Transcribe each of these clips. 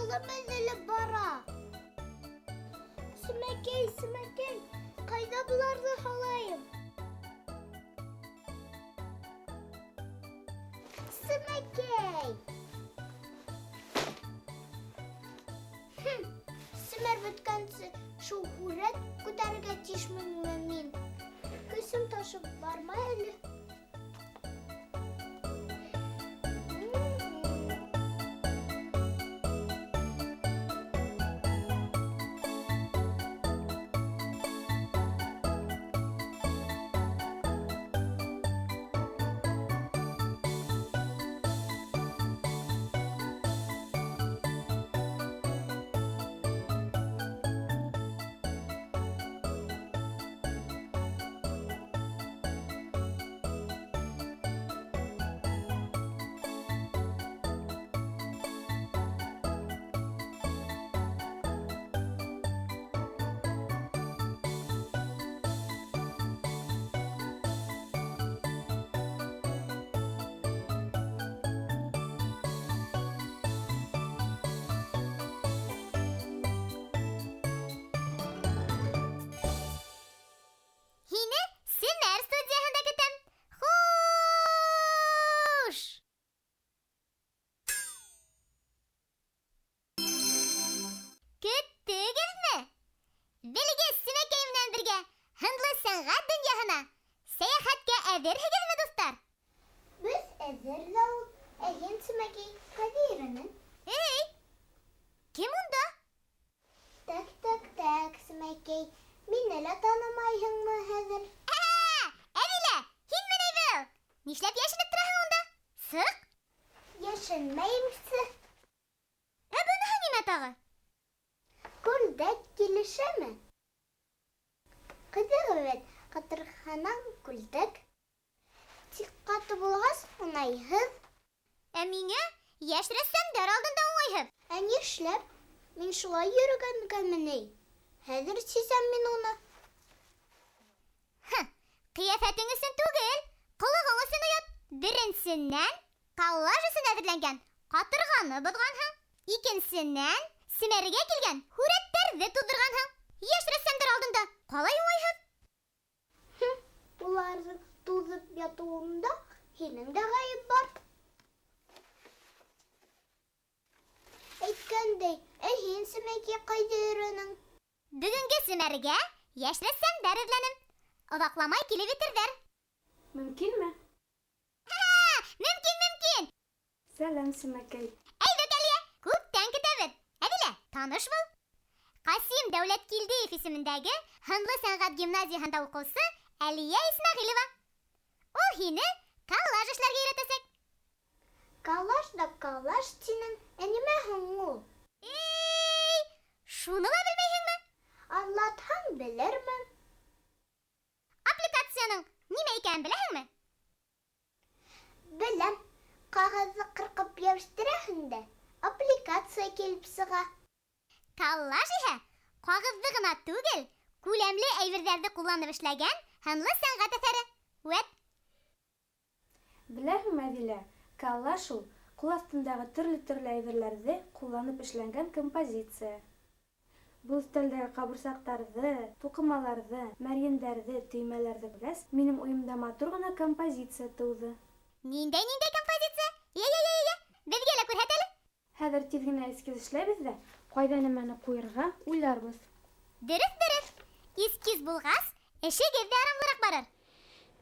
Колым эзелеп бара. Сімәкәй, қайда бұларды халайым? Сімәкәй! Сімәр бүткәнсі шуғурет күтәргә тишміңмі мен? Көсім ташып барма әлі? Шулай йөрөгәнмени. Хәзер сизәм мин уны. Кыяфәтең өсөн түгел, кылыгың өсөн оят. Беренченнән коллаж өсөн әзерләнгән катырганы бозганһың. Икенченнән Семәргә килгән һүрәтләрне тудырганһың. Яшь рәссамдар алдында калай уңайһыз? Уларны тузып ятуымда һинең дә гаеп бар. Әйткәндәй, һин Сімәкәй кайда йөрөнең? Бүгенге Семәргә яшь рәссамдар эзләнем. Оҙаҡламай килеп етерҙәр. Мөмкинме? Мөмкин. Сәлам, Сімәкәй. Әйҙәт әле, күптән көтәбеҙ. Әҙилә, таныш бул. Ҡасим Дәүләткилдиев исемендәге һынлы сәнғәт гимназияһында уҡыусы Әлиә Исмәғилова. Ул һине коллаж эшләргә өйрәтәсәк. Коллаж да коллаж тинең. Нимә һуң ул? Шуны ла белмәйһеңме? Аңлатһаң белермен. Аппликацияның нимә икәнен беләһеңме? Беләм. Ҡағыҙҙы ҡырҡып йәбештерәһең дә, аппликация килеп сыға. Коллаж иһә ҡағыҙҙы ғына түгел, күләмле әйберҙәрҙе ҡулланып эшләгән һынлы сәнғәт әҫәре. Үәт. Беләһеңме, Әҙилә, коллаж ул ҡул аҫтындағы төрлө әйберҙәрҙе ҡулланып эшләнгән композиция. Был өҫтәлдәге ҡабырсаҡтарҙы, туҡымаларҙы, мәрйендәрҙе, төймәләрҙе белгәс, минең уйымда матур ғына композиция тыуҙы. Ниндәй композиция? Я, беҙгә лә күрһәт әле. Хәҙер тиҙ генә эскиз эшләйбеҙ ҙә, ҡайҙа нимәне ҡуйырға уйларбыҙ. Дөрөҫ. Эскиз булғас, эшегеҙ ҙә арамлыраҡ барыр.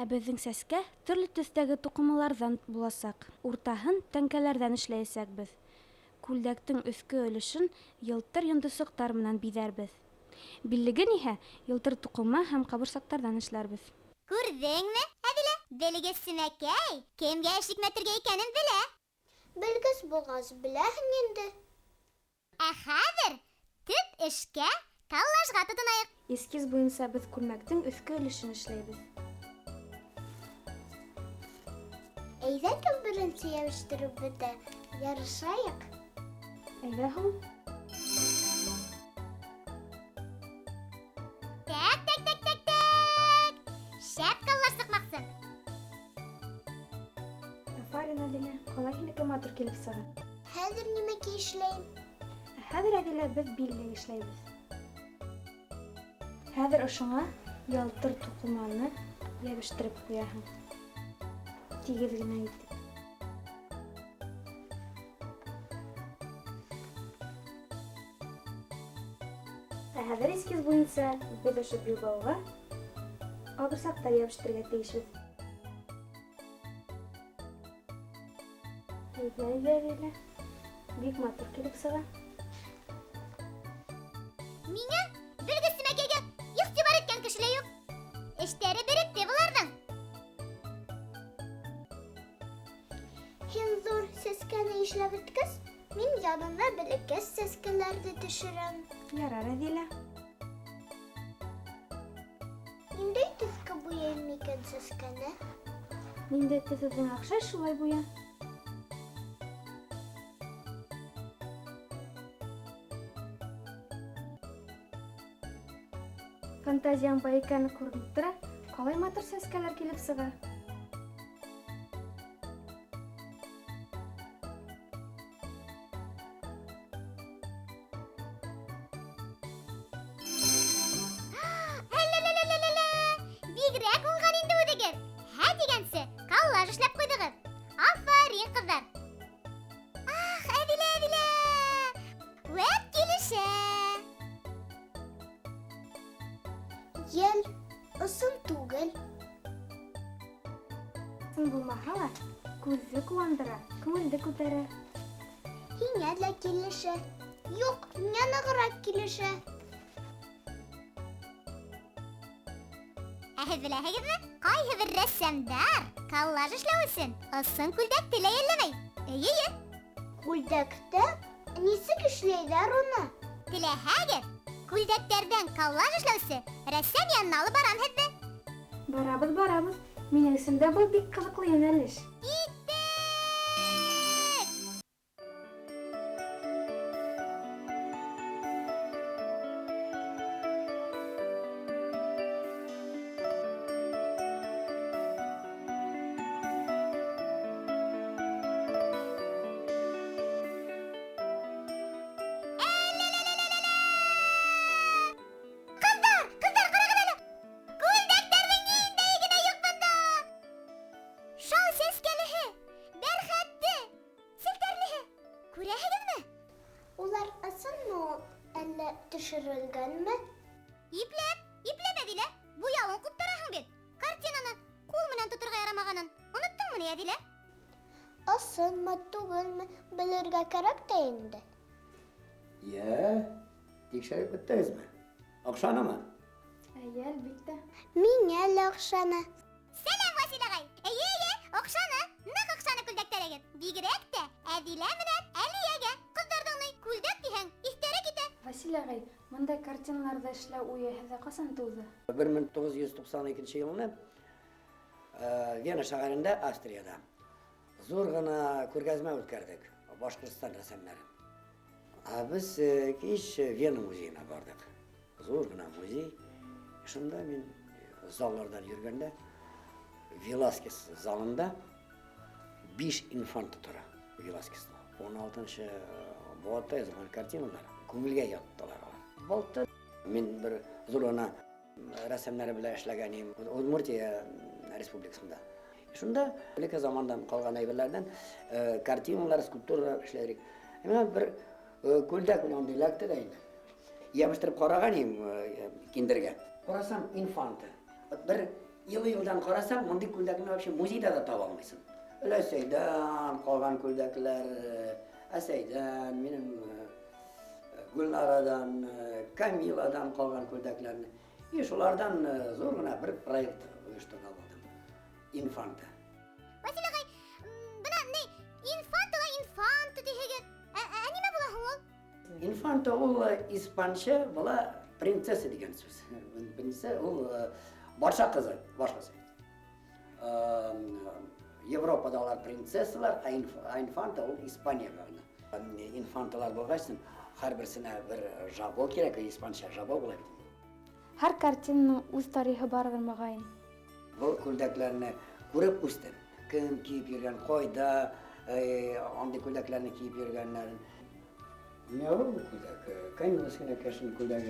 Ә беҙҙең сәскә төрлө төҫтәге туҡымаларҙан буласаҡ. Уртаһын тәңкәләрҙән эшләйәсәкбеҙ. Күлдәктең өҫкө өлөшөн йылтыр йондосоҡтар менән биҙәрбеҙ. Биллеген иһә йылтыр туҡыма һәм ҡабырсаҡтарҙан эшләрбеҙ. Күрҙеңме, Әҙилә? Белгес Сімәкәй кемгә эш итмәтергә икәнен белә. Белгес булғас беләһең инде. Ә хәҙер төп эшкә коллажға тотонайыҡ. Эскиз буйынса беҙ күлмәктең өҫкө өлөшөн эшләйбеҙ. Әйҙә кем беренсе йәбештереп бөтә, ярышайыҡ. Әйҙә һуң. Так. Шәп коллаж сыҡмаҡсы. Афарин, Әҙилә, ҡалай һинеке матур килеп сыға. Хәҙер нимәгә эшләйем? Хәзер Әдилә без билле эшләйбез. Хәзер ошыңа ялтыр туқыманы ябыштырып куяһың. Тигез генә итеп. Хәзер эскиз буенча без ошо билбауга абырсактар ябыштырырга тиешбез. Әйдә. Бик матур килеп сыга. Миңа белгесемәкәгә игътибар иткән кешеләр юк. Эштәре беректе буларның. Һин зур сәскәне эшләп беткәс, мин янына бәләкәс сәскәләрне төшерәм. Ярар, Әдилә. Инде төскә буяйм икән сәскәне. Миндә төсең акча шулай буя. Фантазияң бар икәне күренеп тора. Калай матур сәскәләр килеп сыга. Бигрәк уңган инде бу дигән. Һә дигәнсе, коллаж эшләп куйдыгыз. Афарин, кызлар. Ах, Әдилә. Вәт килешә. Йәл, ысын түгел. Син булмаһа ла, күзне куандыра, күңелде күтәрә. Һиңә лә килешә. Юк, миңа ныграк килешә. Беләһегезме? Кайһы бер рәссамдар коллаж эшләү өчен ысын күлдәк теләйәлмәй. Әйе. Күлдәктә нисек эшләйләр уны? Теләһәгез, күлдәктәрдән коллаж эшләүсе рәссам янына алып барам һеҙҙе. Барабыҙ. Минең өсөн дә был бик ҡыҙыҡлы йүнәлеш. Улар ысынмы ул, әллә төшөрөлгәнме? Ипләп Әдилә. Бу ялын ҡуптараһың бит. Картинаны ҡул менән тоторға ярамағанын. Оноттоңмо ни, Әдилә? Ысынмы, түгелме, белергә кәрәк тә инде. Тикшереп бөттегеҙме? Аҡшанымы? Әйе, әлбиттә. Миңә лә оҡшаны. Сәләм, Васил ағай. Эйе, оҡшаны. Ныҡ оҡшаны күлдәктәрегеҙ. Бигерәк тә Әдилә менән Әлиәгә. Ҡыҙҙарҙың ни күлдәк тиһәң, иҫтәре китә. Васил ағай, мындай картиналарҙы эшләү уйы һеҙҙә ҡасан тыуҙы? 1992 йылында Вена шәһәрендә, Австрияда, зур ғына күргәзмә үткәрҙек, Башҡортостан рәссамдары. Без кис Вена музейына бардык. Зур ғына музей. Шунда мин заллардан йөргәндә, Веласкес залында 5 инфант тора. Веласкесның 16-нчы буатта язылған картиналар күңелгә яттылар. Былтыр мин бер зур ғына рәссамнары белән эшләгәнем Удмуртия республикасында. Шунда элекке замандан калган әйберләрдән картиналар, скульптура эшләдек. Менә бер күлдәк белән диләкте дә инде. Ябыштырып караган киндергә. Карасам инфанты. Бер йылдан карасам, мондый күлдәкне вообще музейда да таба алмыйсың. Әсәйдән калган күлдәкләр, Әсәйдән, минем Гүлнарадан, Камиладан калган күлдәкләрне. Шулардан зур гына бер проект оештырып алдым. Инфанта. Васил ағай, бына ни, инфанта тиһегеҙ. Нимә була һуң ул? Инфанта ул испанча була принцесса дигән сүз. Принцесса ул батша кызы, башҡаса. Европадалар принцессалар, а инфанта ул Испанияга гына. Инфанталар булғасын, һәрберсенә бер жабо кирәк, испанча жабо була бит. Һәр картинаның үҙ тарихы барҙыр моғайын. Был күлдәкләрне күреп үстем. Кем киеп йөргән, ҡайҙа, андый күлдәкләрне киеп йөргәннәрен. Не olur bu kuldak. Kaynanasına karşın kuldak.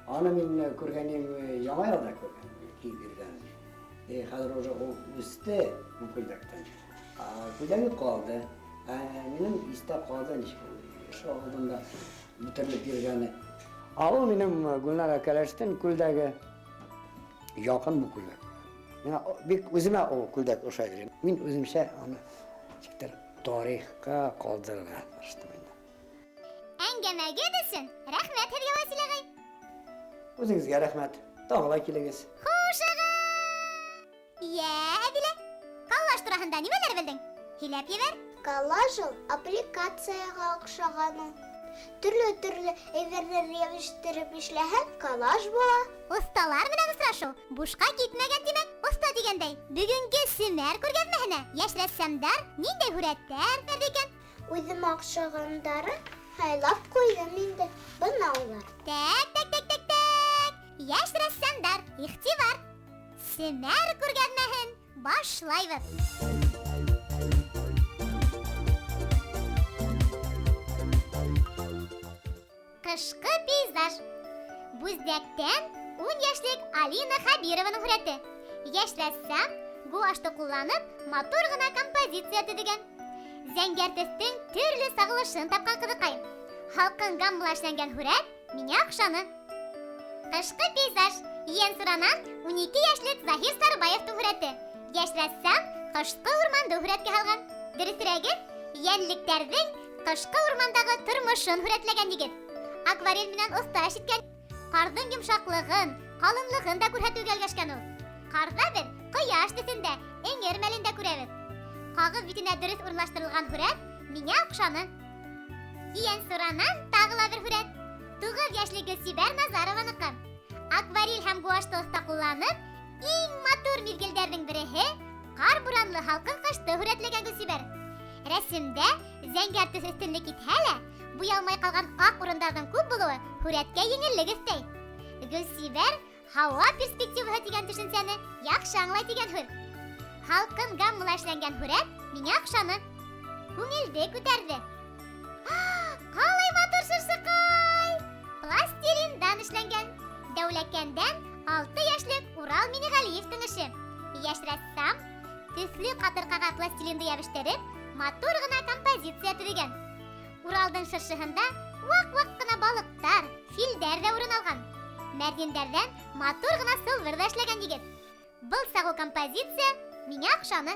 Anamın kurganım yamayla da kurgan. Kiydirgan. Hazır hoca o üstte bu kuldaktan. Kuldak kaldı. Benim istep kaldı nişki. Şu aldığımda bir türlü girganı. Ama benim günler karıştın kuldak yakın bu kuldak. Ben özüme o kuldak oşaydı. Ben özümse onu çıktır tarihka kaldırırlar işte bende. Әңгәмәгә дәсен. Рәхмәт һеҙгә, Васил ағай. O'zingizga rahmat. Tog'la kelasiz. Хуш аға. Я, Әдилә. Коллаж тураһында нимәләр белдең? Һөйләп ебәр. Коллаж ул аппликацияға оҡшағаны. Төрлө әйберҙәр йәбештереп эшләһәң, коллаж була. Осталар менән осрашу. Бушҡа китмәгән тимәк, оста дигәндәй. Бөгөнгө СЕМӘР күргәҙмәһенә йәш рәссамдар ниндәй һүрәттәр бирде икән? Үҙем оҡшағандары һайлап ҡуйҙым инде. Бына улар. Так. Йәш рәссамдар, иғтибар. СЕМӘР күргәҙмәһен башлайбыҙ. Ҡышҡы пейзаж. Бүздәктән 10 йәшлек Алина Хабированың һүрәте. Йәш рәссам гуашты ҡулланып матур ғына композиция төҙөгән. Зәңгәр төҫтөң төрлө сағылышын тапҡан ҡыҙыҡай. Халҡын гаммалашланган һүрәт миңә оҡшаны. Ҡышҡы пейзаж. Йән суранан 12 йәшлек Заһир Сарбаевтың һүрәте. Йәш рәссам ҡышҡы урманды һүрәткә һалған. Дөрөҫөрәге, йәнлектәрҙең ҡышҡы урмандағы тормошон һүрәтләгән егет. Акварель менән оҫта эш иткән. Ҡарҙың йомшаҡлығын, ҡалынлығын да күрһәтеүгә өлгәшкән ул. Ҡарҙа беҙ ҡояш төҫөндә, эңер мәлендә күрәбеҙ. Ҡағыҙ битенә дөрөҫ урынлаштырылған һүрәт миңә оҡшаны. Йән суранан тағы ла бер һүрәт. 9 йәшлек Гөлсибәр Назарованыҡы. Акварель һәм гуашты оҫта ҡулланып, иң матур миҙгелдәрҙең береһе ҡар буранлы һалҡын ҡышты һүрәтләгән Гөлсибәр. Рәсемдә зәңгәр төҫ өҫтөнлөк итһә лә, буялмай ҡалған аҡ урындарҙың күп булыуы һүрәткә еңеллек өҫтәй. Гөлсибәр һауа перспективаһы тигән төшөнсәне яҡшы аңлай тигән һүҙ. Һалҡын гаммала эшләнгән һүрәт миңә оҡшаны. Күңелде күтәрҙе. Ҡалай матур шыршыҡай! Пластилиндан эшләнгән. Дәүләкәндән 6 йәшлек Урал Минеғәлиевтең эше. Йәш рәссам төҫлө ҡатырҡаға пластилинды йәбештереп, матур ғына композиция төҙөгән. Уралдың шыршыһында ваҡ-ваҡ ҡына балыҡтар, филдәр ҙә урын алған. Мәрйендәрҙән матур ғына сылвыр ҙа эшләгән егет. Был сағыу композиция миңә оҡшаны.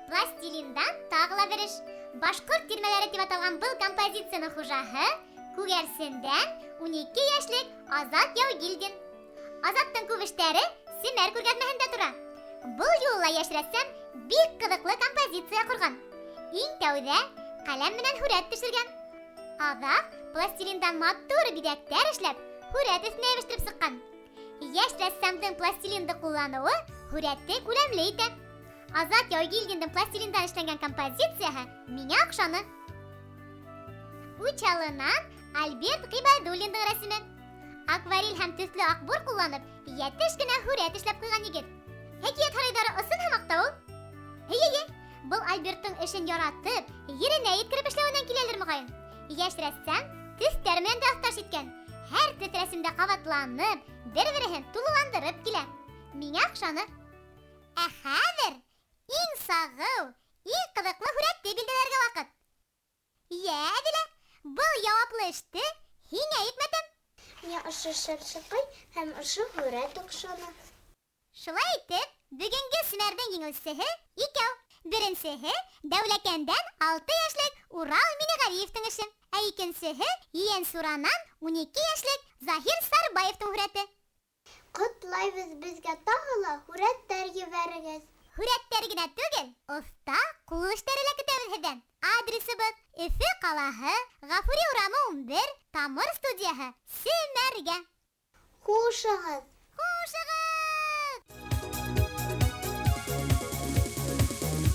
Пластилиндан тағы ла бер эш. Башҡорт тирмәләре тип аталған был композицияның хужаһы Күгәрсендән 12 йәшлек Азат Яугилдин. Азаттың күп эштәре СЕМӘР күргәҙмәһендә тора. Был юлла йәш рәссам бик ҡыҙыҡлы композиция ҡорған. Иң тәүҙә ҡәләм менән һүрәт төшөргән. Аҙаҡ пластилиндан матур биҙәктәр эшләп, һүрәт өҫтөнә йәбештереп сыҡҡан. Йәш рәссамдың пластилинды ҡулланыуы һүрәтте күләмле итә. Азат Яугилдиндың пластилиндан эшләнгән композицияһы миңә оҡшаны. Учалынан Альберт Ғибәдуллиндың рәсеме. Акварель һәм төҫлө аҡбур ҡулланып, йәтеш кенә һүрәт эшләп ҡуйған егет. Хәкиәт һарайҙары ысын һымаҡ та ул. Эйе, был Альберттың эшен яратып, еренә еткереп эшләүенән киләлер моғайын. Йәш рәссам төҫтәр менән дә оҫташ иткән. Һәр төҫ рәсемдә ҡабатланып, бер-береһен тулыландырып килә. Миңә оҡшаны. Ә хәҙер иң сағыу, иң ҡыҙыҡлы һүрәтте билдәләргә ваҡыт. Йә, Әҙилә, был яуаплы эште һиңә йөкмәтәм. Миңә ошо шыршыҡай һәм ошо һүрәт оҡшаны. Шулай итеп, бөгөнгө СЕМӘРҙең еңеүсеһе икәү. Беренсеһе Дәүләкәндән 6 йәшлек Урал Минеғәлиевтең эше. Ә икенсеһе Йән суранан 12 йәшлек Заһир Сарбаевтың һүрәте. Ҡотлайбыҙ, беҙгә тағы ла һүрәттәр ебәрегеҙ. Һүрәттәр генә түгел, оҫта ҡул эштәре лә көтәбеҙ һеҙҙән. Адресыбыҙ Өфө ҡалаһы, Ғафури урамы 11, Тамыр студияһы, СЕМӘРгә. Хушығыҙ.